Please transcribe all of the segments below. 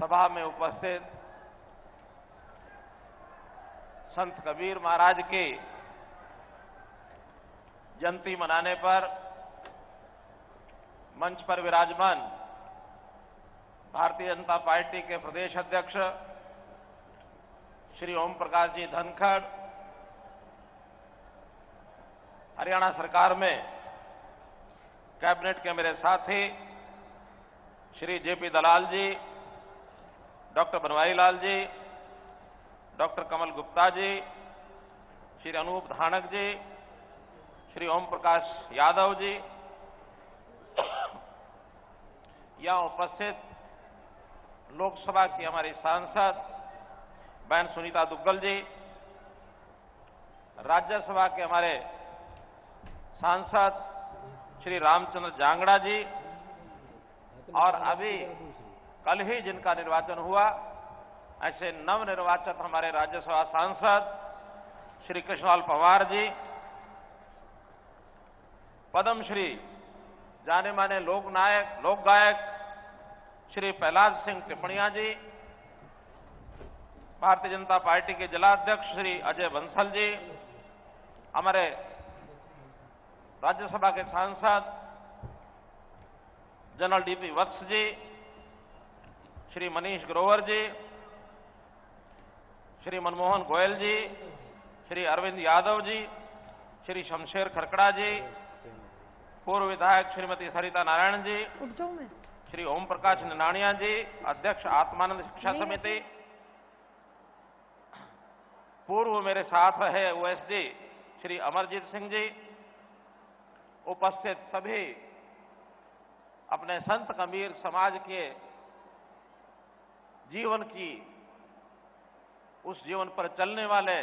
सभा में उपस्थित संत कबीर महाराज की जयंती मनाने पर मंच पर विराजमान भारतीय जनता पार्टी के प्रदेश अध्यक्ष श्री ओम प्रकाश जी धनखड़, हरियाणा सरकार में कैबिनेट के मेरे साथी श्री जेपी दलाल जी, डॉक्टर बनवारी लाल जी, डॉक्टर कमल गुप्ता जी, श्री अनूप धानक जी, श्री ओम प्रकाश यादव जी, यहां उपस्थित लोकसभा की हमारी सांसद बहन सुनीता दुग्गल जी, राज्यसभा के हमारे सांसद श्री रामचंद्र जांगड़ा जी, और अभी कल ही जिनका निर्वाचन हुआ ऐसे नवनिर्वाचित हमारे राज्यसभा सांसद श्री कृष्णलाल पंवार जी, पद्मश्री जाने माने लोक गायक श्री प्रहलाद सिंह टिपणिया जी, भारतीय जनता पार्टी के जिलाध्यक्ष श्री अजय बंसल जी, हमारे राज्यसभा के सांसद जनरल डीपी वत्स जी, श्री मनीष ग्रोवर जी, श्री मनमोहन गोयल जी, श्री अरविंद यादव जी, श्री शमशेर खरकड़ा जी, पूर्व विधायक श्रीमती सरिता नारायण जी, श्री ओम प्रकाश निनाणिया जी, अध्यक्ष आत्मानंद शिक्षा समिति, पूर्व मेरे साथ रहे ओएसडी श्री अमरजीत सिंह जी, उपस्थित सभी अपने संत कबीर समाज के जीवन की, उस जीवन पर चलने वाले,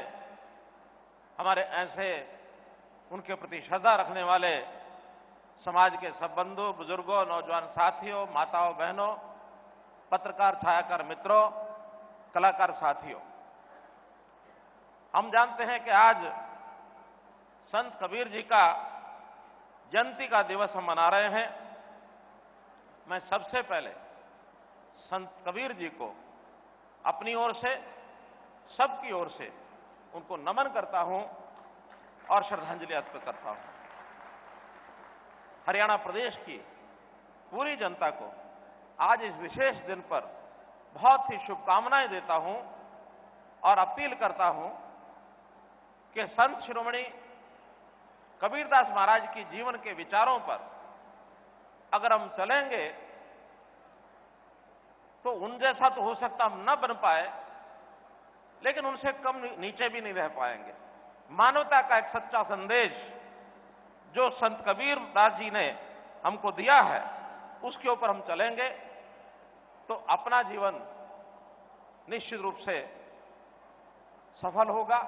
हमारे ऐसे उनके प्रति श्रद्धा रखने वाले समाज के सब बंधु बुजुर्गों, नौजवान साथियों, माताओं बहनों, पत्रकार छायाकार मित्रों, कलाकार साथियों, हम जानते हैं कि आज संत कबीर जी का जयंती का दिवस हम मना रहे हैं। मैं सबसे पहले संत कबीर जी को अपनी ओर से, सबकी ओर से उनको नमन करता हूं और श्रद्धांजलि अर्पित करता हूं। हरियाणा प्रदेश की पूरी जनता को आज इस विशेष दिन पर बहुत ही शुभकामनाएं देता हूं और अपील करता हूं कि संत शिरोमणि कबीरदास महाराज की जीवन के विचारों पर अगर हम चलेंगे तो उन जैसा तो हो सकता हम न बन पाए, लेकिन उनसे कम नीचे भी नहीं रह पाएंगे। मानवता का एक सच्चा संदेश जो संत कबीरदास जी ने हमको दिया है, उसके ऊपर हम चलेंगे तो अपना जीवन निश्चित रूप से सफल होगा,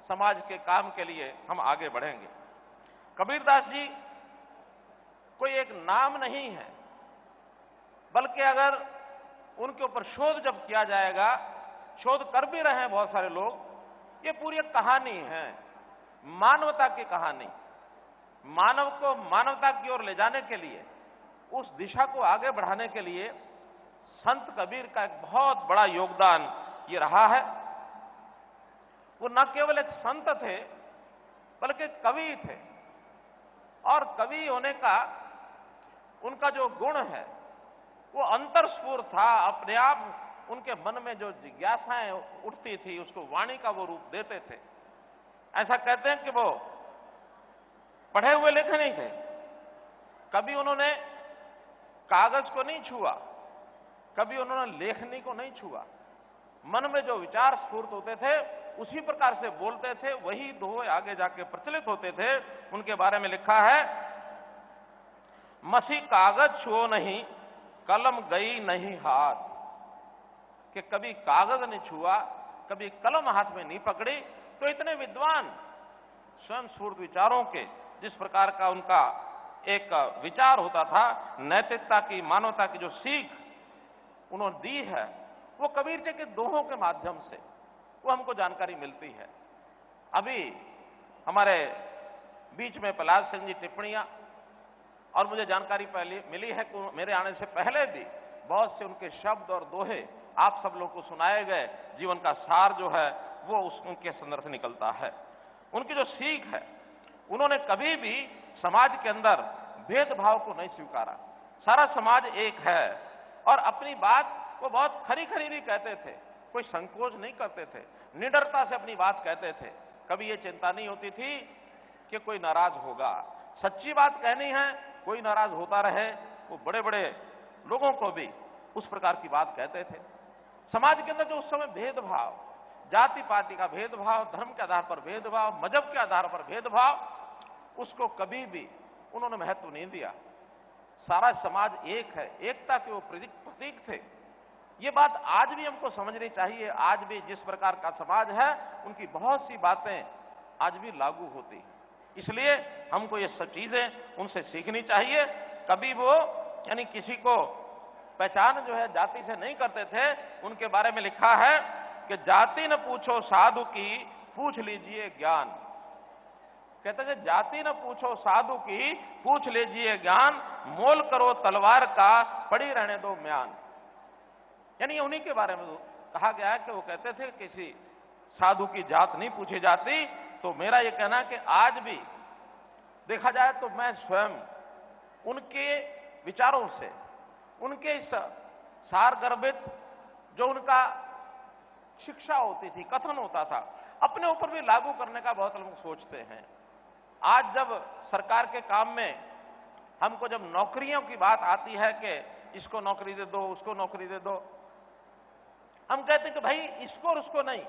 समाज के काम के लिए हम आगे बढ़ेंगे। कबीरदास जी कोई एक नाम नहीं है, बल्कि अगर उनके ऊपर शोध जब किया जाएगा, शोध कर भी रहे हैं बहुत सारे लोग, ये पूरी एक कहानी है, मानवता की कहानी। मानव को मानवता की ओर ले जाने के लिए, उस दिशा को आगे बढ़ाने के लिए संत कबीर का एक बहुत बड़ा योगदान ये रहा है। वो न केवल एक संत थे, बल्कि कवि थे, और कवि होने का उनका जो गुण है वो अंतरस्फूर्त था। अपने आप उनके मन में जो जिज्ञासाएं उठती थी उसको वाणी का वो रूप देते थे। ऐसा कहते हैं कि वो पढ़े हुए लेखक नहीं थे, कभी उन्होंने कागज को नहीं छुआ, कभी उन्होंने लेखनी को नहीं छुआ। मन में जो विचार स्फूर्त होते थे उसी प्रकार से बोलते थे, वही दोहे आगे जाके प्रचलित होते थे। उनके बारे में लिखा है, मसी कागज छुओ नहीं, कलम गई नहीं हाथ, कि कभी कागज नहीं छुआ, कभी कलम हाथ में नहीं पकड़ी। तो इतने विद्वान, स्वयं स्फूर्त विचारों के, जिस प्रकार का उनका एक विचार होता था, नैतिकता की, मानवता की जो सीख उन्होंने दी है, वो कबीर जी के दोहों के माध्यम से वो हमको जानकारी मिलती है। अभी हमारे बीच में प्रहलाद सिंह जी टिप्पणियां, और मुझे जानकारी पहले मिली है कि मेरे आने से पहले भी बहुत से उनके शब्द और दोहे आप सब लोगों को सुनाए गए। जीवन का सार जो है वो उनके संदर्भ से निकलता है। उनकी जो सीख है, उन्होंने कभी भी समाज के अंदर भेदभाव को नहीं स्वीकारा। सारा समाज एक है और अपनी बात वो बहुत खरी खरी भी कहते थे, कोई संकोच नहीं करते थे, निडरता से अपनी बात कहते थे। कभी ये चिंता नहीं होती थी कि कोई नाराज होगा। सच्ची बात कहनी है, कोई नाराज होता रहे। वो बड़े बड़े लोगों को भी उस प्रकार की बात कहते थे। समाज के अंदर जो उस समय भेदभाव, जाति पाति का भेदभाव, धर्म के आधार पर भेदभाव, मजहब के आधार पर भेदभाव, उसको कभी भी उन्होंने महत्व नहीं दिया। सारा समाज एक है, एकता के वो प्रतीक थे। ये बात आज भी हमको समझनी चाहिए। आज भी जिस प्रकार का समाज है, उनकी बहुत सी बातें आज भी लागू होती। इसलिए हमको ये सब चीजें उनसे सीखनी चाहिए। कभी वो यानी किसी को पहचान जो है जाति से नहीं करते थे। उनके बारे में लिखा है कि जाति न पूछो साधु की, पूछ लीजिए ज्ञान। कहते थे जाति न पूछो साधु की, पूछ लीजिए ज्ञान, मोल करो तलवार का, पड़ी रहने दो म्यान। यानी उन्हीं के बारे में कहा गया है कि वो कहते थे किसी साधु की जात नहीं पूछी जाती। तो मेरा ये कहना है कि आज भी देखा जाए तो मैं स्वयं उनके विचारों से, उनके इस सारगर्भित जो उनका शिक्षा होती थी, कथन होता था, अपने ऊपर भी लागू करने का बहुत लोग सोचते हैं। आज जब सरकार के काम में हमको जब नौकरियों की बात आती है कि इसको नौकरी दे दो, उसको नौकरी दे दो, हम कहते हैं कि भाई इसको और उसको नहीं,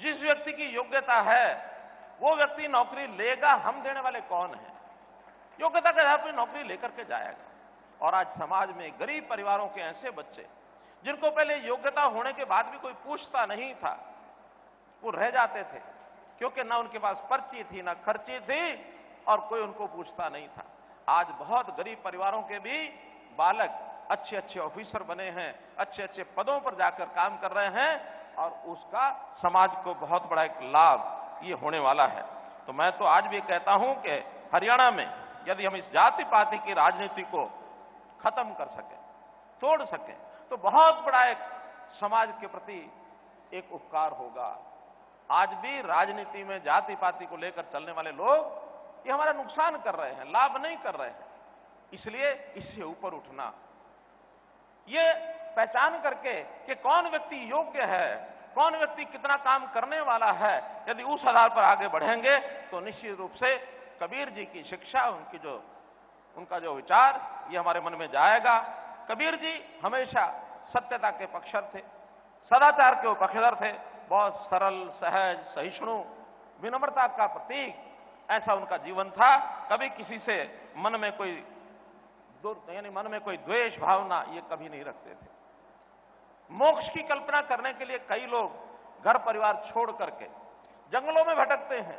जिस व्यक्ति की योग्यता है वो व्यक्ति नौकरी लेगा। हम देने वाले कौन हैं? योग्यता के आधार पर नौकरी लेकर के जाएगा। और आज समाज में गरीब परिवारों के ऐसे बच्चे जिनको पहले योग्यता होने के बाद भी कोई पूछता नहीं था, वो रह जाते थे, क्योंकि ना उनके पास पर्ची थी, ना खर्ची थी, और कोई उनको पूछता नहीं था। आज बहुत गरीब परिवारों के भी बालक अच्छे अच्छे ऑफिसर बने हैं, अच्छे अच्छे पदों पर जाकर काम कर रहे हैं, और उसका समाज को बहुत बड़ा एक लाभ ये होने वाला है। तो मैं तो आज भी कहता हूं कि हरियाणा में यदि हम इस जाति पाति की राजनीति को खत्म कर सकें, तोड़ सकें, तो बहुत बड़ा एक समाज के प्रति एक उपकार होगा। आज भी राजनीति में जाति पाति को लेकर चलने वाले लोग ये हमारा नुकसान कर रहे हैं, लाभ नहीं कर रहे हैं। इसलिए इससे ऊपर उठना, ये पहचान करके कि कौन व्यक्ति योग्य है, कौन व्यक्ति कितना काम करने वाला है, यदि उस आधार पर आगे बढ़ेंगे तो निश्चित रूप से कबीर जी की शिक्षा, उनका जो विचार, ये हमारे मन में जाएगा। कबीर जी हमेशा सत्यता के पक्षधर थे, सदाचार के पक्षधर थे, बहुत सरल, सहज, सहिष्णु, विनम्रता का प्रतीक, ऐसा उनका जीवन था। कभी किसी से मन में कोई मन में कोई द्वेष भावना ये कभी नहीं रखते थे। मोक्ष की कल्पना करने के लिए कई लोग घर परिवार छोड़ करके जंगलों में भटकते हैं।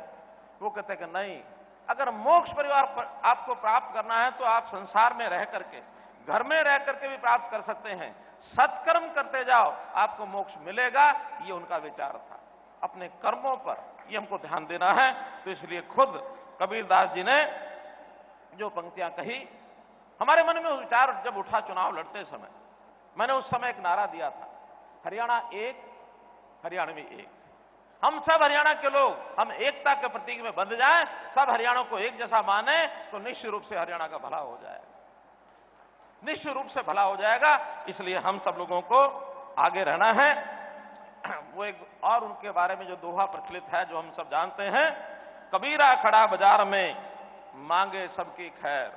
वो कहते हैं कि नहीं, अगर मोक्ष परिवार आपको प्राप्त करना है तो आप संसार में रह करके, घर में रह करके भी प्राप्त कर सकते हैं। सत्कर्म करते जाओ, आपको मोक्ष मिलेगा। ये उनका विचार था। अपने कर्मों पर ये हमको ध्यान देना है। तो इसलिए खुद कबीरदास जी ने जो पंक्तियां कही, हमारे मन में विचार जब उठा चुनाव लड़ते समय, मैंने उस समय एक नारा दिया था, हरियाणा एक, हरियाणवी एक। हम सब हरियाणा के लोग, हम एकता के प्रतीक में बंध जाएं, सब हरियाणा को एक जैसा माने, तो निश्चित रूप से हरियाणा का भला हो जाएगा, निश्चित रूप से भला हो जाएगा। इसलिए हम सब लोगों को आगे रहना है। वो एक और उनके बारे में जो दोहा प्रचलित है, जो हम सब जानते हैं, कबीरा खड़ा बाजार में मांगे सबकी खैर,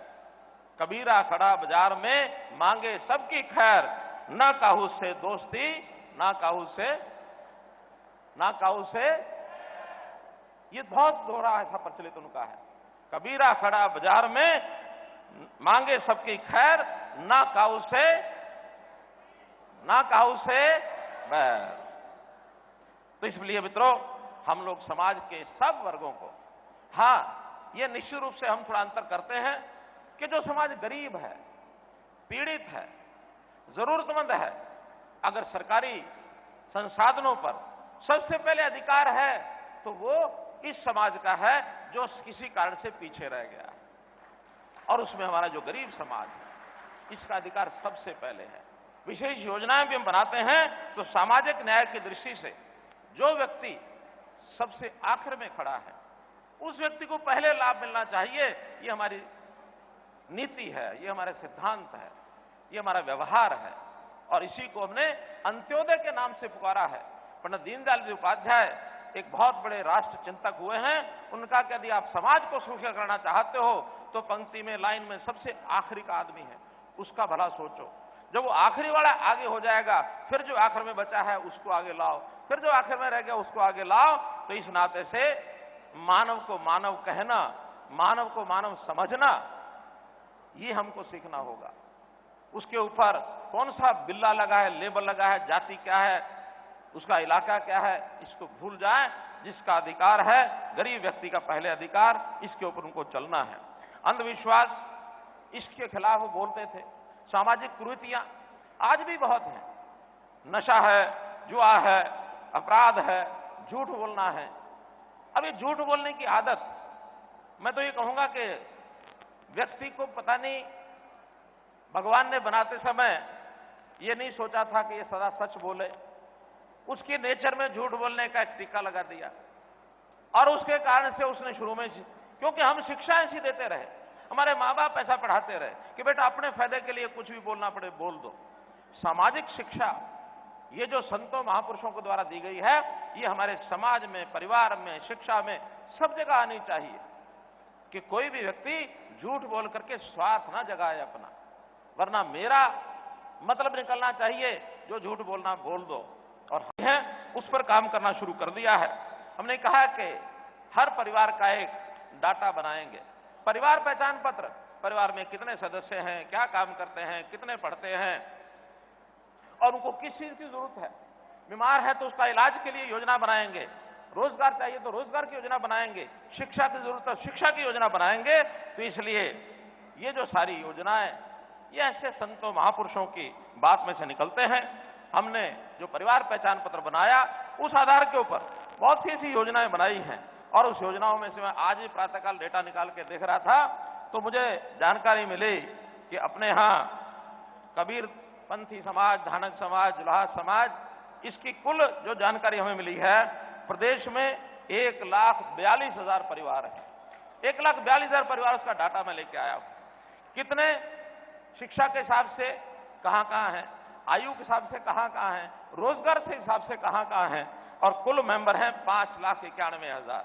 कबीरा खड़ा बाजार में मांगे सबकी खैर, ना काहू से दोस्ती, ना काहू से। ये बहुत दोहरा ऐसा प्रचलित उनका है। कबीरा खड़ा बाजार में मांगे सबकी खैर, ना काहू से बैर। तो इसलिए मित्रों, हम लोग समाज के सब वर्गों को, हाँ, ये निश्चित रूप से हम थोड़ा अंतर करते हैं कि जो समाज गरीब है, पीड़ित है, जरूरतमंद है, अगर सरकारी संसाधनों पर सबसे पहले अधिकार है तो वो इस समाज का है जो किसी कारण से पीछे रह गया। और उसमें हमारा जो गरीब समाज है, इसका अधिकार सबसे पहले है। विशेष योजनाएं भी हम बनाते हैं तो सामाजिक न्याय की दृष्टि से जो व्यक्ति सबसे आखिर में खड़ा है उस व्यक्ति को पहले लाभ मिलना चाहिए। ये हमारी नीति है, ये हमारे सिद्धांत है, ये हमारा व्यवहार है और इसी को हमने अंत्योदय के नाम से पुकारा है। पंडित दीनदयाल जी उपाध्याय एक बहुत बड़े राष्ट्र चिंतक हुए हैं। उनका कि यदि आप समाज को सुखी करना चाहते हो तो पंक्ति में, लाइन में सबसे आखिरी का आदमी है, उसका भला सोचो। जब वो आखिरी वाला आगे हो जाएगा फिर जो आखिर में बचा है उसको आगे लाओ, फिर जो आखिर में रह गया उसको आगे लाओ। तो इस नाते से मानव को मानव कहना, मानव को मानव समझना, ये हमको सीखना होगा। उसके ऊपर कौन सा बिल्ला लगा है, लेबल लगा है, जाति क्या है, उसका इलाका क्या है, इसको भूल जाए। जिसका अधिकार है, गरीब व्यक्ति का पहले अधिकार, इसके ऊपर उनको चलना है। अंधविश्वास, इसके खिलाफ वो बोलते थे। सामाजिक कुरीतियां आज भी बहुत हैं, नशा है, जुआ है, अपराध है, झूठ बोलना है। अब ये झूठ बोलने की आदत, मैं तो ये कहूंगा कि व्यक्ति को पता नहीं भगवान ने बनाते समय ये नहीं सोचा था कि ये सदा सच बोले। उसके नेचर में झूठ बोलने का एक टीका लगा दिया और उसके कारण से उसने शुरू में, क्योंकि हम शिक्षा ऐसी देते रहे, हमारे माँ बाप ऐसा पढ़ाते रहे कि बेटा अपने फायदे के लिए कुछ भी बोलना पड़े बोल दो। सामाजिक शिक्षा ये जो संतों महापुरुषों के द्वारा दी गई है, ये हमारे समाज में, परिवार में, शिक्षा में सब जगह आनी चाहिए कि कोई भी व्यक्ति झूठ बोल करके स्वार्थ ना जगाए अपना, वरना मेरा मतलब निकलना चाहिए। जो झूठ बोलना बोल दो। और हमने उस पर काम करना शुरू कर दिया है। हमने कहा कि हर परिवार का एक डाटा बनाएंगे, परिवार पहचान पत्र, परिवार में कितने सदस्य हैं, क्या काम करते हैं, कितने पढ़ते हैं और उनको किस चीज की जरूरत है। बीमार है तो उसका इलाज के लिए योजना बनाएंगे, रोजगार चाहिए तो रोजगार की योजना बनाएंगे, शिक्षा की जरूरत है शिक्षा की योजना बनाएंगे। तो इसलिए ये जो सारी योजनाएं, ये ऐसे संतों महापुरुषों की बात में से निकलते हैं। हमने जो परिवार पहचान पत्र बनाया, उस आधार के ऊपर बहुत सी ऐसी योजनाएं बनाई हैं और उस योजनाओं में से मैं आज ही प्रातःकाल डेटा निकाल के देख रहा था तो मुझे जानकारी मिली कि अपने यहाँ कबीर पंथी समाज, धानक समाज, जुलाहा समाज, इसकी कुल जो जानकारी हमें मिली है, प्रदेश में 1,42,000 परिवार हैं। 1,42,000 परिवार, उसका डाटा मैं लेके आया हूं। कितने शिक्षा के हिसाब से कहां कहां हैं, आयु के हिसाब से कहां कहां हैं, रोजगार के हिसाब से कहां कहां हैं, और कुल मेंबर हैं 5,91,000।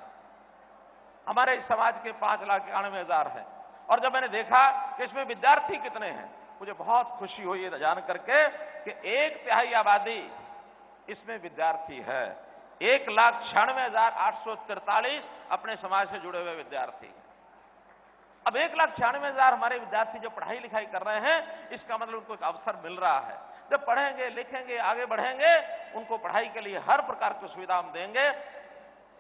हमारे इस समाज के 5,91,000 हैं। और जब मैंने देखा कि इसमें विद्यार्थी कितने हैं, मुझे बहुत खुशी हुई ये जान करके कि 1/3 आबादी इसमें विद्यार्थी है। 1,96,843 अपने समाज से जुड़े हुए विद्यार्थी। अब 1,96,000 हमारे विद्यार्थी जो पढ़ाई लिखाई कर रहे हैं, इसका मतलब उनको एक अवसर मिल रहा है। जब पढ़ेंगे, लिखेंगे, आगे बढ़ेंगे, उनको पढ़ाई के लिए हर प्रकार की सुविधा हम देंगे।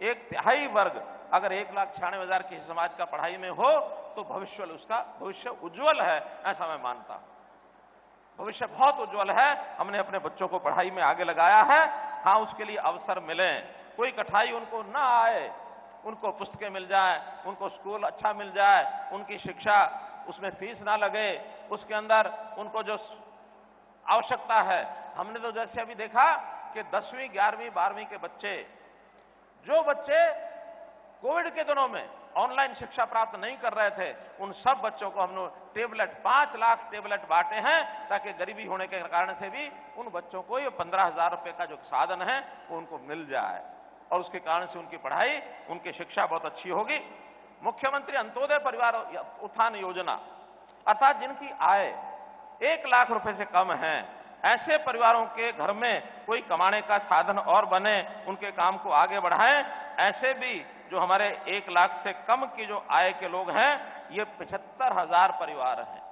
1/3 वर्ग अगर 1,96,000 किसी समाज का पढ़ाई में हो तो उसका भविष्य उज्जवल है, ऐसा मैं मानता हूं। भविष्य बहुत उज्जवल है। हमने अपने बच्चों को पढ़ाई में आगे लगाया है। हाँ, उसके लिए अवसर मिले, कोई कठिनाई उनको ना आए, उनको पुस्तकें मिल जाए, उनको स्कूल अच्छा मिल जाए, उनकी शिक्षा उसमें फीस ना लगे, उसके अंदर उनको जो आवश्यकता है। हमने तो जैसे अभी देखा कि 10वीं, 11वीं, 12वीं के बच्चे, जो बच्चे कोविड के दिनों में ऑनलाइन शिक्षा प्राप्त नहीं कर रहे थे, उन सब बच्चों को हमने टेबलेट, 5 लाख टेबलेट बांटे हैं ताकि गरीबी होने के कारण से भी उन बच्चों को ये 15,000 रुपए का जो साधन है वो उनको मिल जाए और उसके कारण से उनकी पढ़ाई, उनकी शिक्षा बहुत अच्छी होगी। मुख्यमंत्री अंत्योदय परिवार उत्थान योजना, अर्थात जिनकी आय 1 लाख रुपए से कम है, ऐसे परिवारों के घर में कोई कमाने का साधन और बने, उनके काम को आगे बढ़ाएं। ऐसे भी जो हमारे 1 लाख से कम की जो आय के लोग हैं, ये 75,000 परिवार हैं।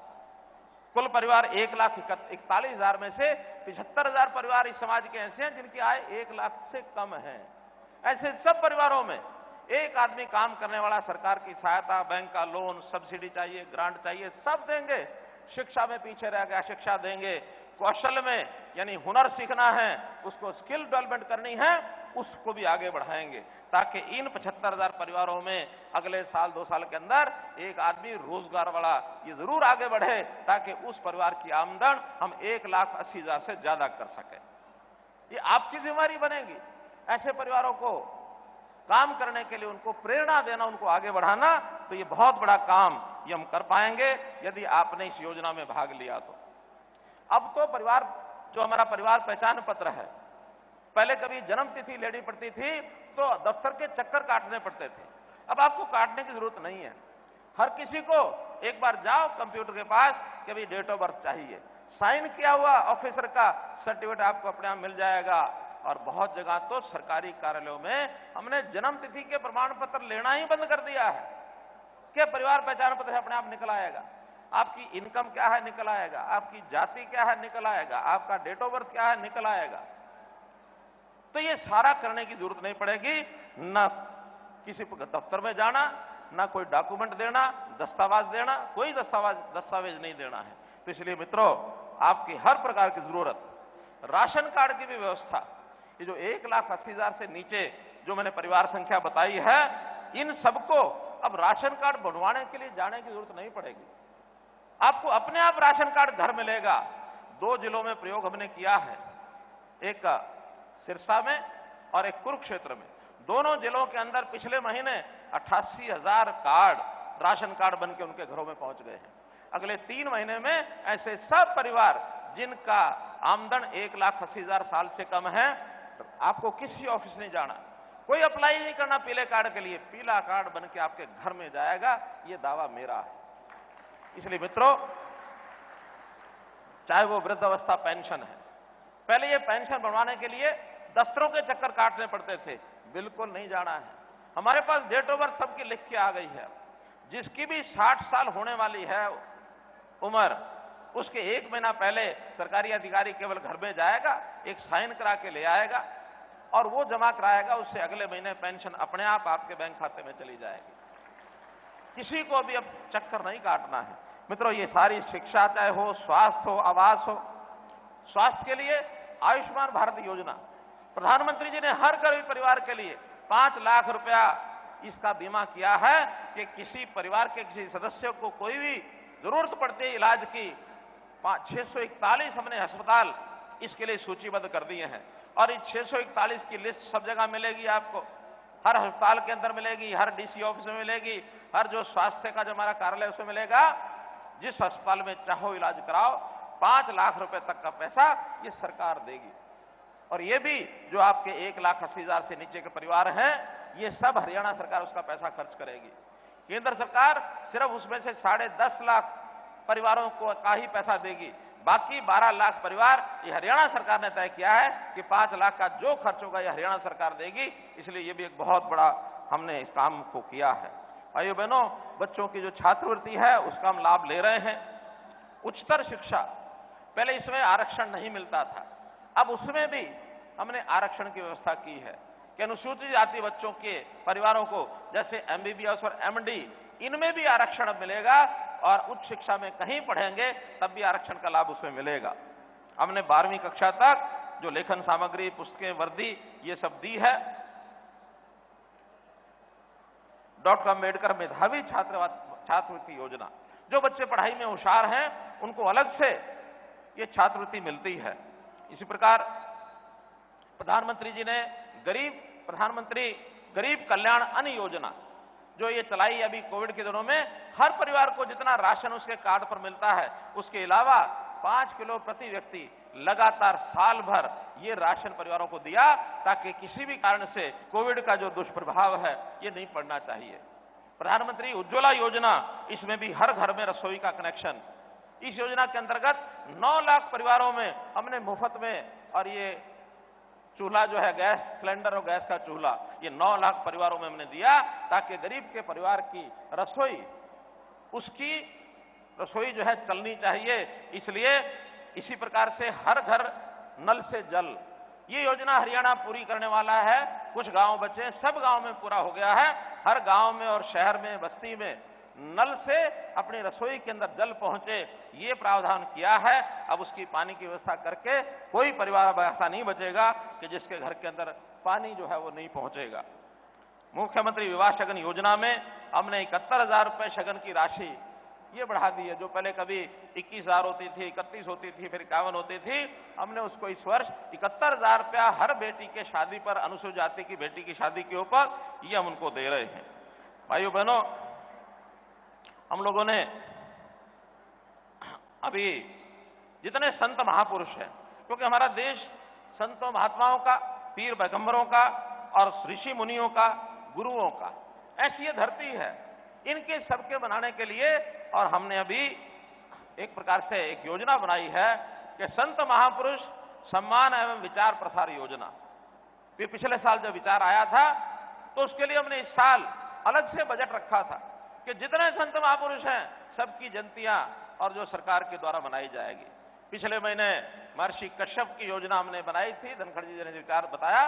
कुल परिवार 1,41,000 में से 75,000 परिवार इस समाज के ऐसे हैं जिनकी आय 1 लाख से कम है। ऐसे सब परिवारों में एक आदमी काम करने वाला, सरकार की सहायता, बैंक का लोन, सब्सिडी चाहिए, ग्रांट चाहिए, सब देंगे। शिक्षा में पीछे रह गया, शिक्षा देंगे। कौशल में यानी हुनर सीखना है, उसको स्किल डेवलपमेंट करनी है, उसको भी आगे बढ़ाएंगे, ताकि इन 75,000 परिवारों में अगले साल 2 साल के अंदर एक आदमी रोजगार वाला ये जरूर आगे बढ़े, ताकि उस परिवार की आमदन हम 1,80,000 से ज्यादा कर सकें। ये आपकी जिम्मेदारी बनेगी, ऐसे परिवारों को काम करने के लिए उनको प्रेरणा देना, उनको आगे बढ़ाना। तो ये बहुत बड़ा काम ये हम कर पाएंगे यदि आपने इस योजना में भाग लिया तो। अब तो परिवार, जो हमारा परिवार पहचान पत्र है, पहले कभी जन्म तिथि लेनी पड़ती थी तो दफ्तर के चक्कर काटने पड़ते थे, अब आपको काटने की जरूरत नहीं है। हर किसी को एक बार जाओ कंप्यूटर के पास कि भाई डेट ऑफ बर्थ चाहिए, साइन किया हुआ ऑफिसर का सर्टिफिकेट आपको अपने आप मिल जाएगा। और बहुत जगह तो सरकारी कार्यालयों में हमने जन्म तिथि के प्रमाण पत्र लेना ही बंद कर दिया है कि परिवार पहचान पत्र अपने आप निकल आएगा। आपकी इनकम क्या है निकल आएगा, आपकी जाति क्या है निकल आएगा, आपका डेट ऑफ बर्थ क्या है निकल आएगा। तो ये सारा करने की जरूरत नहीं पड़ेगी, ना किसी दफ्तर में जाना, ना कोई डॉक्यूमेंट देना, दस्तावेज देना, कोई दस्तावेज नहीं देना है। तो इसलिए मित्रों, आपकी हर प्रकार की जरूरत, राशन कार्ड की भी व्यवस्था, ये जो 1,80,000 से नीचे जो मैंने परिवार संख्या बताई है, इन सबको अब राशन कार्ड बनवाने के लिए जाने की जरूरत नहीं पड़ेगी। आपको अपने आप राशन कार्ड घर मिलेगा। 2 जिलों में प्रयोग हमने किया है, एक सिरसा में और एक कुरुक्षेत्र में। दोनों जिलों के अंदर पिछले महीने 88,000 कार्ड, राशन कार्ड बन के उनके घरों में पहुंच गए हैं। अगले 3 महीने में ऐसे सब परिवार जिनका आमदन 1,80,000 साल से कम है, आपको किसी ऑफिस नहीं जाना, कोई अप्लाई नहीं करना पीले कार्ड के लिए, पीला कार्ड बन के आपके घर में जाएगा। ये दावा मेरा है। इसलिए मित्रों, चाहे वो वृद्धावस्था पेंशन है, पहले ये पेंशन बनवाने के लिए दफ्तरों के चक्कर काटने पड़ते थे, बिल्कुल नहीं जाना है। हमारे पास डेट ऑफ बर्थ सबकी लिख के आ गई है। जिसकी भी 60 साल होने वाली है उम्र, उसके 1 महीना पहले सरकारी अधिकारी केवल घर में जाएगा, एक साइन करा के ले आएगा और वो जमा कराएगा, उससे अगले महीने पेंशन अपने आप आपके बैंक खाते में चली जाएगी। किसी को भी अब चक्कर नहीं काटना है। मित्रों, ये सारी शिक्षा चाहे हो, स्वास्थ्य हो, आवास हो, स्वास्थ्य के लिए आयुष्मान भारत योजना, प्रधानमंत्री जी ने हर गरीब परिवार के लिए 5 लाख रुपया इसका बीमा किया है कि किसी परिवार के किसी सदस्य को कोई भी जरूरत पड़ती है इलाज की, 641 हमने अस्पताल इसके लिए सूचीबद्ध कर दिए हैं। और इस 641 की लिस्ट सब जगह मिलेगी आपको, हर अस्पताल के अंदर मिलेगी, हर डीसी ऑफिस में मिलेगी, हर जो स्वास्थ्य का जो हमारा कार्यालय उसमें मिलेगा। जिस अस्पताल में चाहो इलाज कराओ, 5 लाख रुपए तक का पैसा ये सरकार देगी। और ये भी जो आपके 1,80,000 से नीचे के परिवार हैं, ये सब हरियाणा सरकार उसका पैसा खर्च करेगी। केंद्र सरकार सिर्फ उसमें से 10.5 लाख परिवारों को का ही पैसा देगी, बाकी 12 लाख परिवार ये हरियाणा सरकार ने तय किया है कि 5 लाख का जो खर्च होगा ये हरियाणा सरकार देगी। इसलिए ये भी एक बहुत बड़ा हमने इस काम को किया है। भाइयों बहनों, बच्चों की जो छात्रवृत्ति है उसका हम लाभ ले रहे हैं। उच्चतर शिक्षा, पहले इसमें आरक्षण नहीं मिलता था, अब उसमें भी हमने आरक्षण की व्यवस्था की है कि अनुसूचित जाति बच्चों के परिवारों को, जैसे MBBS और MD, इनमें भी आरक्षण अब मिलेगा और उच्च शिक्षा में कहीं पढ़ेंगे तब भी आरक्षण का लाभ उसमें मिलेगा। हमने 12वीं कक्षा तक जो लेखन सामग्री, पुस्तकें, वर्दी ये सब दी है। डॉक्टर अम्बेडकर मेधावी छात्रवृत्ति योजना, जो बच्चे पढ़ाई में होशियार हैं उनको अलग से ये छात्रवृत्ति मिलती है। इसी प्रकार प्रधानमंत्री जी ने प्रधानमंत्री गरीब कल्याण अन्न योजना जो ये चलाई अभी कोविड के दिनों में, हर परिवार को जितना राशन उसके कार्ड पर मिलता है उसके अलावा 5 किलो प्रति व्यक्ति लगातार साल भर ये राशन परिवारों को दिया, ताकि किसी भी कारण से कोविड का जो दुष्प्रभाव है ये नहीं पड़ना चाहिए। प्रधानमंत्री उज्ज्वला योजना, इसमें भी हर घर में रसोई का कनेक्शन। इस योजना के अंतर्गत 9 लाख परिवारों में हमने मुफ्त में, और ये चूल्हा जो है गैस सिलेंडर और गैस का चूल्हा, ये 9 लाख परिवारों में हमने दिया, ताकि गरीब के परिवार की रसोई, उसकी रसोई जो है चलनी चाहिए। इसलिए इसी प्रकार से हर घर नल से जल, ये योजना हरियाणा पूरी करने वाला है। कुछ गांव बचे, सब गांव में पूरा हो गया है। हर गांव में और शहर में, बस्ती में नल से अपनी रसोई के अंदर जल पहुंचे, ये प्रावधान किया है। अब उसकी पानी की व्यवस्था करके कोई परिवार अब ऐसा नहीं बचेगा कि जिसके घर के अंदर पानी जो है वो नहीं पहुंचेगा। मुख्यमंत्री विवाह शगन योजना में हमने 71,000 रुपए शगन की राशि ये बढ़ा दी है। जो पहले कभी 21,000 होती थी, 31 होती थी, फिर 51 होती थी, हमने उसको इस वर्ष 71,000 रुपया हर बेटी के शादी पर, अनुसूचित जाति की बेटी की शादी के ऊपर ये हम उनको दे रहे हैं। भाइयों बहनों, हम लोगों ने अभी जितने संत महापुरुष हैं, क्योंकि हमारा देश संतों महात्माओं का, पीर पैगंबरों का और ऋषि मुनियों का, गुरुओं का, ऐसी ये धरती है, इनके सबके बनाने के लिए, और हमने अभी एक प्रकार से एक योजना बनाई है कि संत महापुरुष सम्मान एवं विचार प्रसार योजना। फिर पिछले साल जब विचार आया था तो उसके लिए हमने इस साल अलग से बजट रखा था कि जितने संत महापुरुष हैं सबकी जयंतियां और जो सरकार के द्वारा मनाई जाएगी। पिछले महीने महर्षि कश्यप की योजना हमने बनाई थी, धनखड़ जी ने विचार बताया।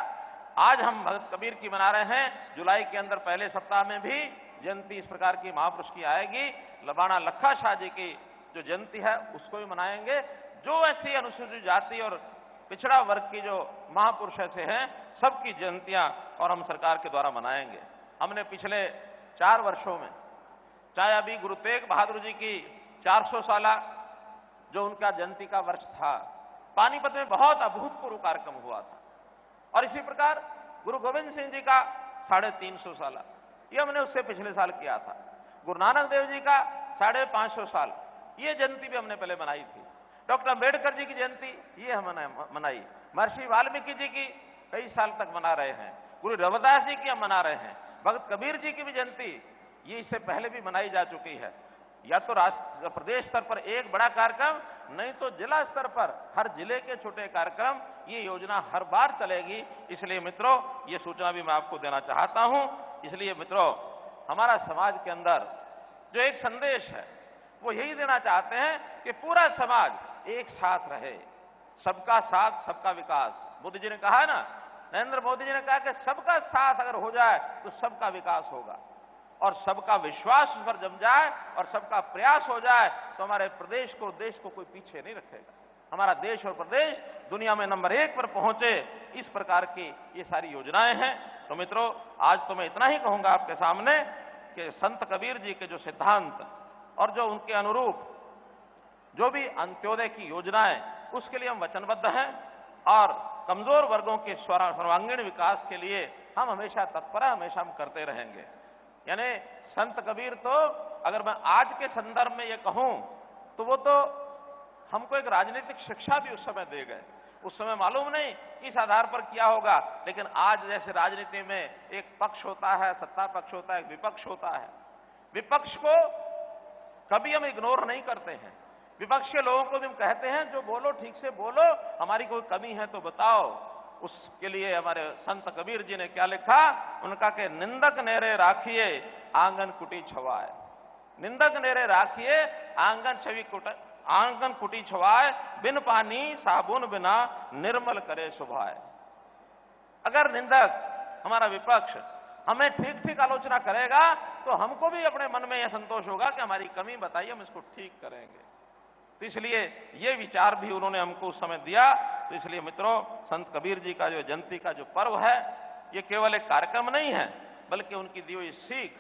आज हम भगत कबीर की मना रहे हैं। जुलाई के अंदर पहले सप्ताह में भी जयंती इस प्रकार की महापुरुष की आएगी। लबाना लखा शाह जी की जो जयंती है उसको भी मनाएंगे। जो ऐसी अनुसूचित जाति और पिछड़ा वर्ग की जो महापुरुष ऐसे हैं सबकी जयंतियां और हम सरकार के द्वारा मनाएंगे। हमने पिछले 4 वर्षों में, चाहे अभी गुरु तेग बहादुर जी की 400 साला जो उनका जयंती का वर्ष था, पानीपत में बहुत अभूतपूर्व कार्यक्रम हुआ था, और इसी प्रकार गुरु गोविंद सिंह जी का 350 साला, ये हमने उससे पिछले साल किया था। गुरु नानक देव जी का 550 साल, ये जयंती भी हमने पहले मनाई थी। डॉक्टर अंबेडकर जी की जयंती ये हमने मनाई। महर्षि वाल्मीकि जी की कई साल तक मना रहे हैं। गुरु रविदास जी की हम मना रहे हैं। भगत कबीर जी की भी जयंती ये इससे पहले भी मनाई जा चुकी है। या तो राष्ट्र प्रदेश स्तर पर एक बड़ा कार्यक्रम, नहीं तो जिला स्तर पर हर जिले के छोटे कार्यक्रम, ये योजना हर बार चलेगी। इसलिए मित्रों, ये सूचना भी मैं आपको देना चाहता हूं। इसलिए मित्रों, हमारा समाज के अंदर जो एक संदेश है वो यही देना चाहते हैं कि पूरा समाज एक साथ रहे, सबका साथ सबका विकास। मोदी जी ने कहा है ना, नरेंद्र मोदी जी ने कहा कि सबका साथ अगर हो जाए तो सबका विकास होगा, और सबका विश्वास उस पर जम जाए और सबका प्रयास हो जाए तो हमारे प्रदेश को, देश को कोई पीछे नहीं रखेगा। हमारा देश और प्रदेश दुनिया में नंबर 1 पर पहुंचे, इस प्रकार की ये सारी योजनाएं हैं। तो मित्रों, आज तो मैं इतना ही कहूंगा आपके सामने कि संत कबीर जी के जो सिद्धांत और जो उनके अनुरूप जो भी अंत्योदय की योजनाएं, उसके लिए हम वचनबद्ध हैं, और कमजोर वर्गों के सर्वांगीण विकास के लिए हम हमेशा तत्पर हैं, हमेशा हम करते रहेंगे। यानी संत कबीर तो, अगर मैं आज के संदर्भ में ये कहूं तो वो तो हमको एक राजनीतिक शिक्षा भी उस समय दे गए। उस समय मालूम नहीं किस आधार पर किया होगा, लेकिन आज जैसे राजनीति में एक पक्ष होता है, सत्ता पक्ष होता है, एक विपक्ष होता है। विपक्ष को कभी हम इग्नोर नहीं करते हैं। विपक्ष के लोगों को भी हम कहते हैं जो बोलो ठीक से बोलो, हमारी कोई कमी है तो बताओ। उसके लिए हमारे संत कबीर जी ने क्या लिखा, उनका के निंदक नेरे राखिए आंगन कुटी छवाए। निंदक नेरे राखिए आंगन कुटी छवाए, बिन पानी साबुन बिना निर्मल करे सुभाए। अगर निंदक, हमारा विपक्ष, हमें ठीक ठीक आलोचना करेगा तो हमको भी अपने मन में यह संतोष होगा कि हमारी कमी बताइए, हम इसको ठीक करेंगे। तो इसलिए ये विचार भी उन्होंने हमको उस समय दिया। तो इसलिए मित्रों, संत कबीर जी का जो जयंती का जो पर्व है, ये केवल एक कार्यक्रम नहीं है, बल्कि उनकी दी हुई सीख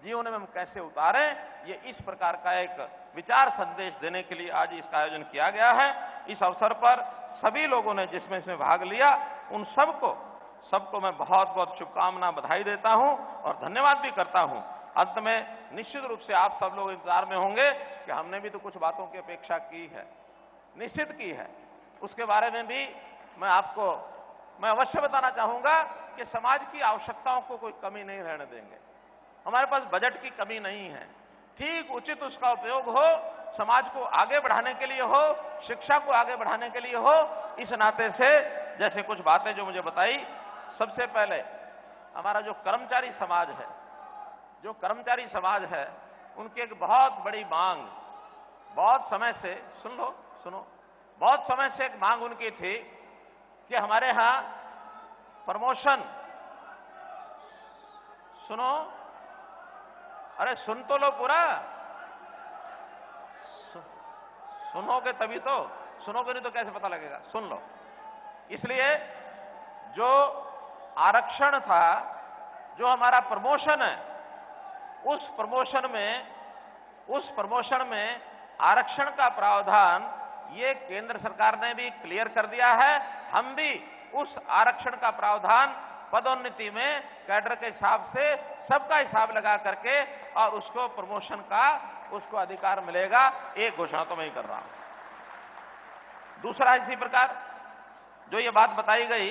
जीवन में हम कैसे उतारें, ये इस प्रकार का एक विचार संदेश देने के लिए आज इसका आयोजन किया गया है। इस अवसर पर सभी लोगों ने जिसमें इसमें भाग लिया, उन सबको मैं बहुत बहुत शुभकामना, बधाई देता हूं और धन्यवाद भी करता हूं। अंत में निश्चित रूप से आप सब लोग इंतजार में होंगे कि हमने भी तो कुछ बातों की अपेक्षा की है, निश्चित की है। उसके बारे में भी मैं अवश्य बताना चाहूंगा कि समाज की आवश्यकताओं को कोई कमी नहीं रहने देंगे। हमारे पास बजट की कमी नहीं है, ठीक उचित उसका उपयोग हो, समाज को आगे बढ़ाने के लिए हो, शिक्षा को आगे बढ़ाने के लिए हो। इस नाते से जैसे कुछ बातें जो मुझे बताई, सबसे पहले हमारा जो कर्मचारी समाज है, उनकी एक बहुत बड़ी मांग, बहुत समय से, सुनो, बहुत समय से एक मांग उनकी थी कि हमारे यहां प्रमोशन, सुनो, अरे सुन तो लो पूरा, सुनोगे तभी तो, सुनोगे नहीं तो कैसे पता लगेगा, सुन लो। इसलिए जो आरक्षण था, जो हमारा प्रमोशन है, उस प्रमोशन में आरक्षण का प्रावधान ये केंद्र सरकार ने भी क्लियर कर दिया है। हम भी उस आरक्षण का प्रावधान पदोन्नति में कैडर के हिसाब से सबका हिसाब लगा करके और उसको प्रमोशन का उसको अधिकार मिलेगा, एक घोषणा तो मैं ही कर रहा हूं। दूसरा, इसी प्रकार जो ये बात बताई गई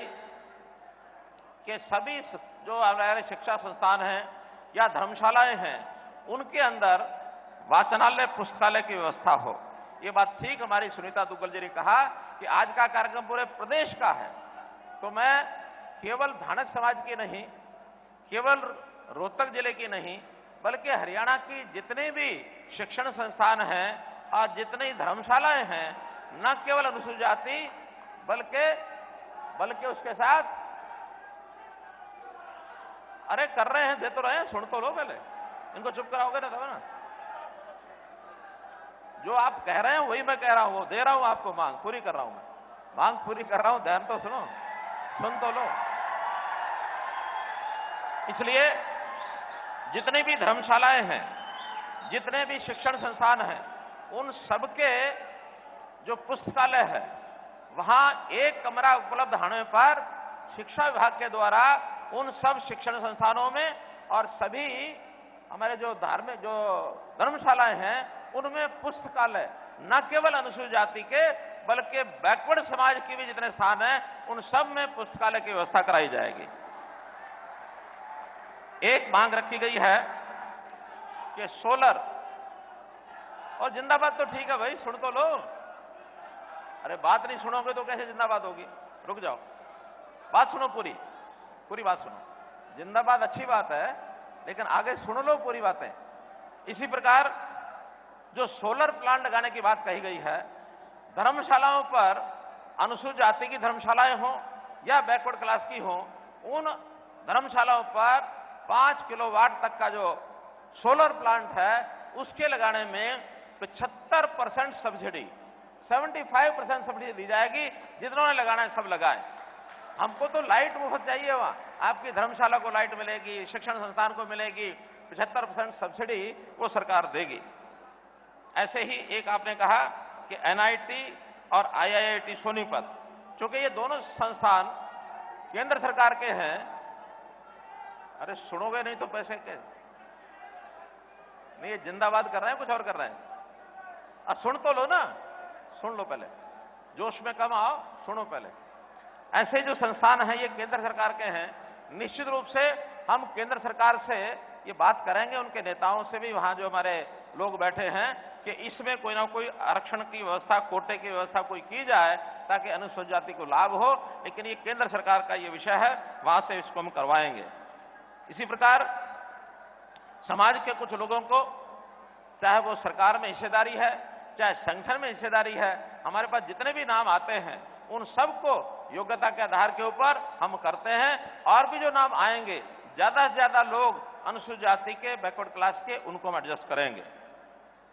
कि सभी जो हमारे शिक्षा संस्थान हैं या धर्मशालाएं हैं, उनके अंदर वाचनालय पुस्तकालय की व्यवस्था हो, ये बात ठीक हमारी सुनीता दुग्गल जी ने कहा कि आज का कार्यक्रम पूरे प्रदेश का है। तो मैं केवल धानक समाज की नहीं, केवल रोहतक जिले की नहीं, बल्कि हरियाणा की जितने भी शिक्षण संस्थान हैं और जितनी धर्मशालाएं हैं, न केवल अनुसूचित जाति बल्कि उसके साथ, अरे कर रहे हैं, दे तो रहे हैं, सुन तो लो पहले, इनको चुप कराओगे ना तब ना। जो आप कह रहे हैं वही मैं कह रहा हूं, वो दे रहा हूं आपको, मांग पूरी कर रहा हूं, मैं मांग पूरी कर रहा हूं, ध्यान तो सुनो, सुन तो लो। इसलिए जितनी भी धर्मशालाएं हैं, जितने भी शिक्षण संस्थान हैं, उन सबके जो पुस्तकालय है, वहां एक कमरा उपलब्ध होने पर शिक्षा विभाग के द्वारा उन सब शिक्षण संस्थानों में और सभी हमारे जो धार्मिक जो धर्मशालाएं हैं, उनमें पुस्तकालय न केवल अनुसूचित जाति के बल्कि बैकवर्ड समाज के भी जितने स्थान हैं, उन सब में पुस्तकालय की व्यवस्था कराई जाएगी। एक मांग रखी गई है कि सोलर और जिंदाबाद, तो ठीक है भाई, सुन तो लो। अरे बात नहीं सुनोगे तो कैसे जिंदाबाद होगी? रुक जाओ, बात सुनो, पूरी बात सुनो। जिंदाबाद अच्छी बात है, लेकिन आगे सुन लो पूरी बातें। इसी प्रकार जो सोलर प्लांट लगाने की बात कही गई है, धर्मशालाओं पर अनुसूचित जाति की धर्मशालाएं हों या बैकवर्ड क्लास की हों, उन धर्मशालाओं पर 5 किलोवाट तक का जो सोलर प्लांट है, उसके लगाने में 75% सब्सिडी, 75% सब्सिडी दी जाएगी। जिन्होंने लगाना है सब लगाए। हमको तो लाइट मुफ्त चाहिए, वहां आपकी धर्मशाला को लाइट मिलेगी, शिक्षण संस्थान को मिलेगी, 75% सब्सिडी वो सरकार देगी। ऐसे ही एक आपने कहा कि एनआईटी और आईआईटी सोनीपत, चूंकि ये दोनों संस्थान केंद्र सरकार के हैं। अरे सुनोगे नहीं तो पैसे के नहीं, ये जिंदाबाद कर रहे हैं, कुछ और कर रहे हैं। अब सुन तो लो ना, सुन लो पहले, जोश में कम आओ, सुनो पहले। ऐसे जो संस्थान हैं ये केंद्र सरकार के हैं। निश्चित रूप से हम केंद्र सरकार से ये बात करेंगे, उनके नेताओं से भी, वहां जो हमारे लोग बैठे हैं, कि इसमें कोई ना कोई आरक्षण की व्यवस्था, कोटे की व्यवस्था कोई की जाए ताकि अनुसूचित जाति को लाभ हो। लेकिन ये केंद्र सरकार का ये विषय है, वहां से इसको हम करवाएंगे। इसी प्रकार समाज के कुछ लोगों को, चाहे वो सरकार में हिस्सेदारी है, चाहे संगठन में हिस्सेदारी है, हमारे पास जितने भी नाम आते हैं उन सबको योग्यता के आधार के ऊपर हम करते हैं। और भी जो नाम आएंगे, ज्यादा से ज्यादा लोग अनुसूचित जाति के, बैकवर्ड क्लास के, उनको हम एडजस्ट करेंगे।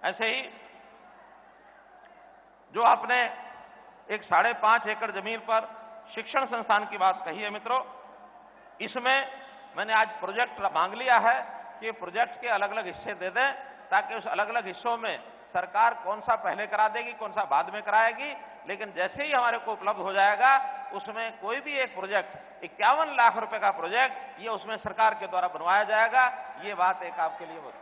ऐसे ही जो आपने एक 5.5 एकड़ जमीन पर शिक्षण संस्थान की बात कही है मित्रों, इसमें मैंने आज प्रोजेक्ट मांग लिया है कि प्रोजेक्ट के अलग अलग हिस्से दे दें, ताकि उस अलग अलग हिस्सों में सरकार कौन सा पहले करा देगी, कौन सा बाद में कराएगी। लेकिन जैसे ही हमारे को उपलब्ध हो जाएगा, उसमें कोई भी एक प्रोजेक्ट, 51 लाख रुपए का प्रोजेक्ट, ये उसमें सरकार के द्वारा बनवाया जाएगा। ये बात एक आपके लिए बता।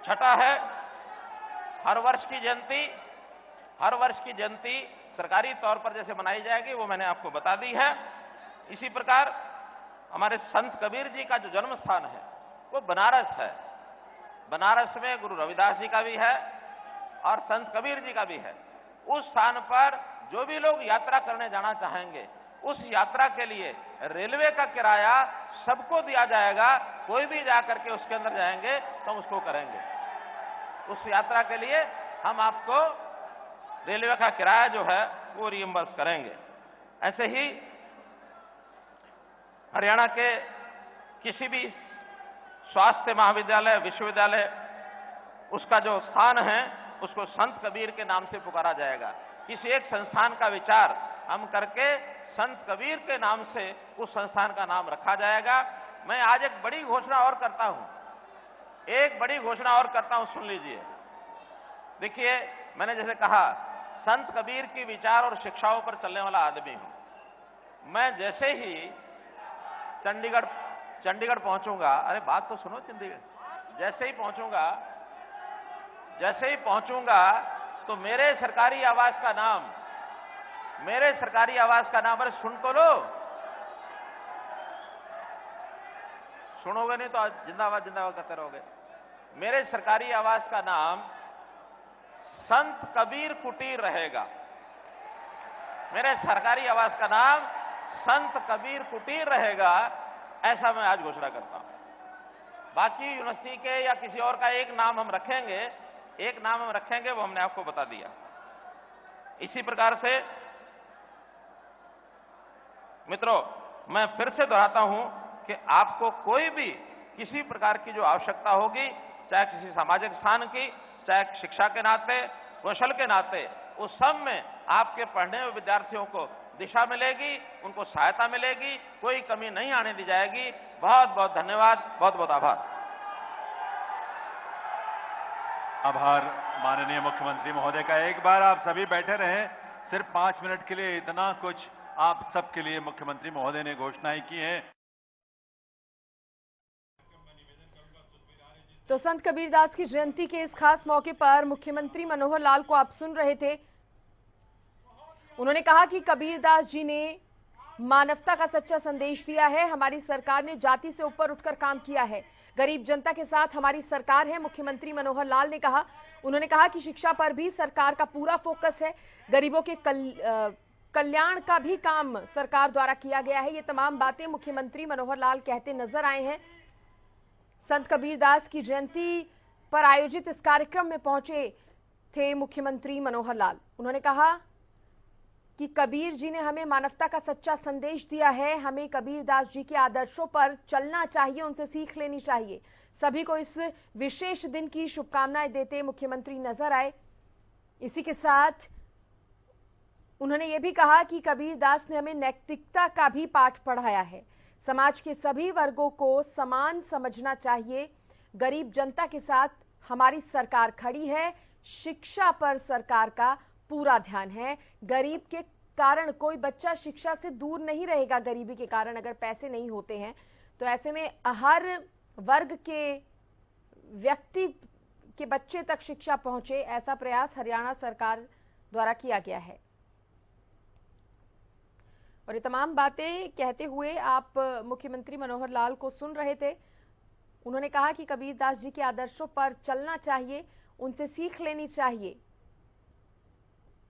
छठा है, हर वर्ष की जयंती सरकारी तौर पर जैसे मनाई जाएगी, वो मैंने आपको बता दी है। इसी प्रकार हमारे संत कबीर जी का जो जन्म स्थान है वो बनारस है। बनारस में गुरु रविदास जी का भी है और संत कबीर जी का भी है। उस स्थान पर जो भी लोग यात्रा करने जाना चाहेंगे, उस यात्रा के लिए रेलवे का किराया सबको दिया जाएगा। कोई भी जाकर के उसके अंदर जाएंगे तो हम उसको करेंगे। उस यात्रा के लिए हम आपको रेलवे का किराया जो है वो रिइंबर्स करेंगे। ऐसे ही हरियाणा के किसी भी स्वास्थ्य महाविद्यालय, विश्वविद्यालय, उसका जो स्थान है उसको संत कबीर के नाम से पुकारा जाएगा। किसी एक संस्थान का विचार हम करके संत कबीर के नाम से उस संस्थान का नाम रखा जाएगा। मैं आज एक बड़ी घोषणा और करता हूं, सुन लीजिए। देखिए, मैंने जैसे कहा, संत कबीर की विचार और शिक्षाओं पर चलने वाला आदमी हूं। मैं जैसे ही चंडीगढ़ पहुंचूंगा, अरे बात तो सुनो, चंडीगढ़ जैसे ही पहुंचूंगा तो मेरे सरकारी आवास का नाम, अरे सुन तो लो, सुनोगे नहीं तो आज जिंदाबाद जिंदाबाद करते रहोगे। मेरे सरकारी आवास का नाम संत कबीर कुटीर रहेगा। मेरे सरकारी आवास का नाम संत कबीर कुटीर रहेगा, ऐसा मैं आज घोषणा करता हूं। बाकी यूनिवर्सिटी के या किसी और का एक नाम हम रखेंगे, वो हमने आपको बता दिया। इसी प्रकार से मित्रों, मैं फिर से दोहराता हूं कि आपको कोई भी किसी प्रकार की जो आवश्यकता होगी, चाहे किसी सामाजिक स्थान की, चाहे शिक्षा के नाते, कौशल के नाते, उस सब में आपके पढ़ने हुए विद्यार्थियों को दिशा मिलेगी, उनको सहायता मिलेगी, कोई कमी नहीं आने दी जाएगी। बहुत बहुत धन्यवाद, बहुत बहुत आभार। आभार माननीय मुख्यमंत्री महोदय का। एक बार आप सभी बैठे रहें, सिर्फ 5 मिनट के लिए इतना कुछ आप सबके लिए मुख्यमंत्री महोदय ने घोषणाएं की हैं। तो संत कबीरदास की जयंती के इस खास मौके पर मुख्यमंत्री मनोहर लाल को आप सुन रहे थे। उन्होंने कहा कि कबीरदास जी ने मानवता का सच्चा संदेश दिया है। हमारी सरकार ने जाति से ऊपर उठकर काम किया है। गरीब जनता के साथ हमारी सरकार है, मुख्यमंत्री मनोहर लाल ने कहा। उन्होंने कहा कि शिक्षा पर भी सरकार का पूरा फोकस है। गरीबों के कल्याण का भी काम सरकार द्वारा किया गया है। ये तमाम बातें मुख्यमंत्री मनोहर लाल कहते नजर आए हैं। संत कबीरदास की जयंती पर आयोजित इस कार्यक्रम में पहुंचे थे मुख्यमंत्री मनोहर लाल। उन्होंने कहा कि कबीर जी ने हमें मानवता का सच्चा संदेश दिया है। हमें कबीरदास जी के आदर्शों पर चलना चाहिए, उनसे सीख लेनी चाहिए। सभी को इस विशेष दिन की शुभकामनाएं देते मुख्यमंत्री नजर आए। इसी के साथ उन्होंने ये भी कहा कि कबीरदास ने हमें नैतिकता का भी पाठ पढ़ाया है। समाज के सभी वर्गों को समान समझना चाहिए। गरीब जनता के साथ हमारी सरकार खड़ी है। शिक्षा पर सरकार का पूरा ध्यान है। गरीब के कारण कोई बच्चा शिक्षा से दूर नहीं रहेगा। गरीबी के कारण अगर पैसे नहीं होते हैं तो ऐसे में हर वर्ग के व्यक्ति के बच्चे तक शिक्षा पहुंचे, ऐसा प्रयास हरियाणा सरकार द्वारा किया गया है। और ये तमाम बातें कहते हुए आप मुख्यमंत्री मनोहर लाल को सुन रहे थे। उन्होंने कहा कि कबीरदास जी के आदर्शों पर चलना चाहिए, उनसे सीख लेनी चाहिए।